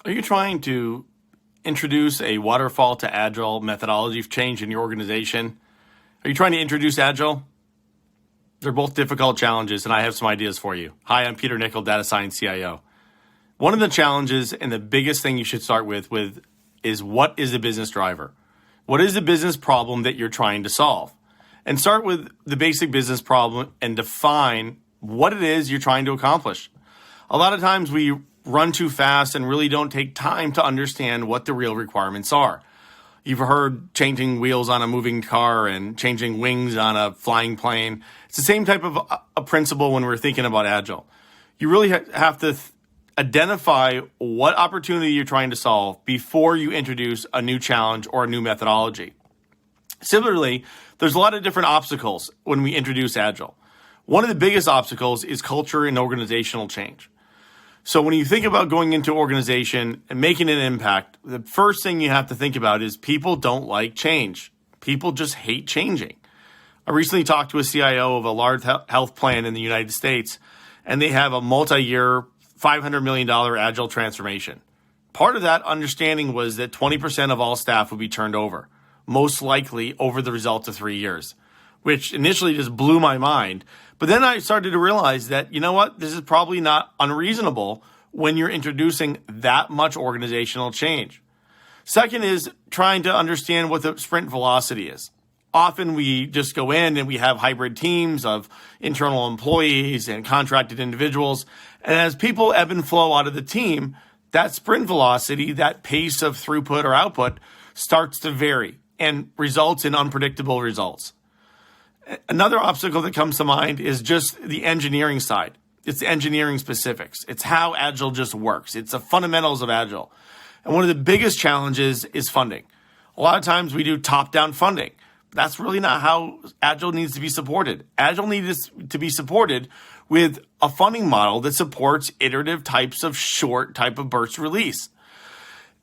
Are you trying to introduce a waterfall to agile methodology change in your organization? Are you trying to introduce agile? They're both difficult challenges, and I have some ideas for you. Hi, I'm Peter Nichol, Data Science CIO. One of the challenges and the biggest thing you should start with is what is the business driver? What is the business problem that you're trying to solve? And start with the basic business problem and define what it is you're trying to accomplish. A lot of times we run too fast and really don't take time to understand what the real requirements are. You've heard changing wheels on a moving car and changing wings on a flying plane. It's the same type of a principle when we're thinking about Agile. You really have to identify what opportunity you're trying to solve before you introduce a new challenge or a new methodology. Similarly, there's a lot of different obstacles when we introduce Agile. One of the biggest obstacles is culture and organizational change. So when you think about going into an organization and making an impact, the first thing you have to think about is people don't like change. People just hate changing. I recently talked to a CIO of a large health plan in the United States, and they have a multi-year $500 million Agile transformation. Part of that understanding was that 20% of all staff would be turned over, most likely over the result of 3 years, which initially just blew my mind. But then I started to realize that, you know what, this is probably not unreasonable when you're introducing that much organizational change. Second is trying to understand what the sprint velocity is. Often we just go in and we have hybrid teams of internal employees and contracted individuals. And as people ebb and flow out of the team, that sprint velocity, that pace of throughput or output starts to vary and results in unpredictable results. Another obstacle that comes to mind is just the engineering side. It's the engineering specifics. It's how Agile just works. It's the fundamentals of Agile. And one of the biggest challenges is funding. A lot of times we do top-down funding. That's really not how Agile needs to be supported. Agile needs to be supported with a funding model that supports iterative types of short type of burst release.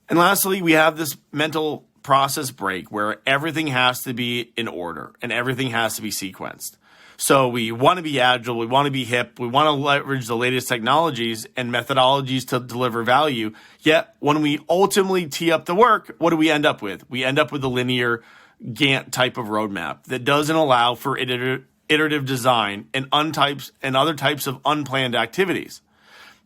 And lastly, we have this mental process break where everything has to be in order and everything has to be sequenced. So we want to be agile, we want to be hip, we want to leverage the latest technologies and methodologies to deliver value. Yet when we ultimately tee up the work, what do we end up with? We end up with a linear Gantt type of roadmap that doesn't allow for iterative design and other types of unplanned activities.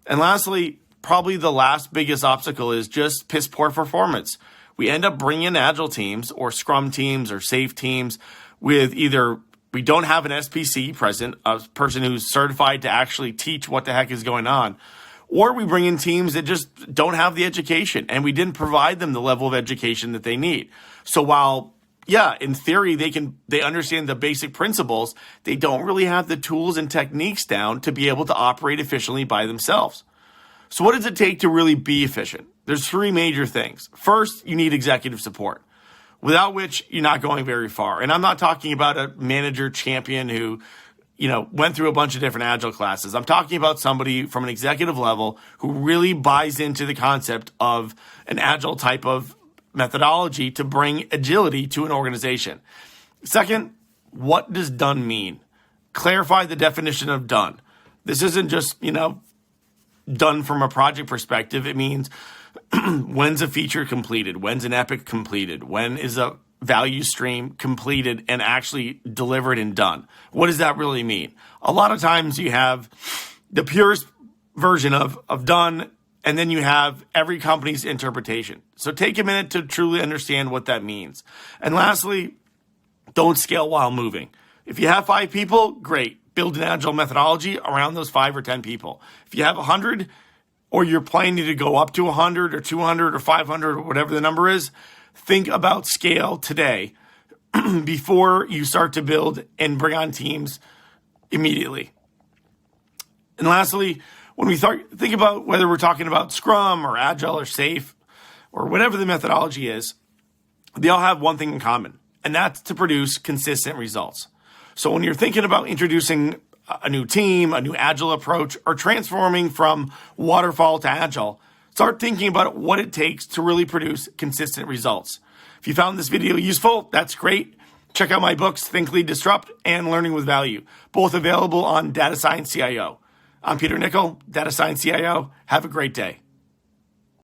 And lastly, probably the last biggest obstacle is just piss poor performance. We end up bringing in Agile teams or Scrum teams or SAFe teams with either we don't have an SPC present, a person who's certified to actually teach what the heck is going on, or we bring in teams that just don't have the education and we didn't provide them the level of education that they need. So while, yeah, in theory, they understand the basic principles, they don't really have the tools and techniques down to be able to operate efficiently by themselves. So what does it take to really be efficient? There's three major things. First, you need executive support, without which you're not going very far. And I'm not talking about a manager champion who, went through a bunch of different Agile classes. I'm talking about somebody from an executive level who really buys into the concept of an Agile type of methodology to bring agility to an organization. Second, what does done mean? Clarify the definition of done. This isn't just, done from a project perspective. It means when's a feature completed? When's an epic completed? When is a value stream completed and actually delivered and done? What does that really mean? A lot of times you have the purest version of done, and then you have every company's interpretation. So take a minute to truly understand what that means. And lastly, don't scale while moving. If you have 5 people, great. Build an Agile methodology around those 5 or 10 people. If you have 100, or you're planning to go up to 100 or 200 or 500 or whatever the number is, think about scale today before you start to build and bring on teams immediately. And lastly, when we think about whether we're talking about Scrum or Agile or SAFe or whatever the methodology is, they all have one thing in common, and that's to produce consistent results. So when you're thinking about introducing a new team, a new Agile approach, or transforming from waterfall to Agile, start thinking about what it takes to really produce consistent results. If you found this video useful, that's great. Check out my books, Think, Lead, Disrupt, and Learning with Value, both available on Data Science CIO. I'm Peter Nichol, Data Science CIO. Have a great day.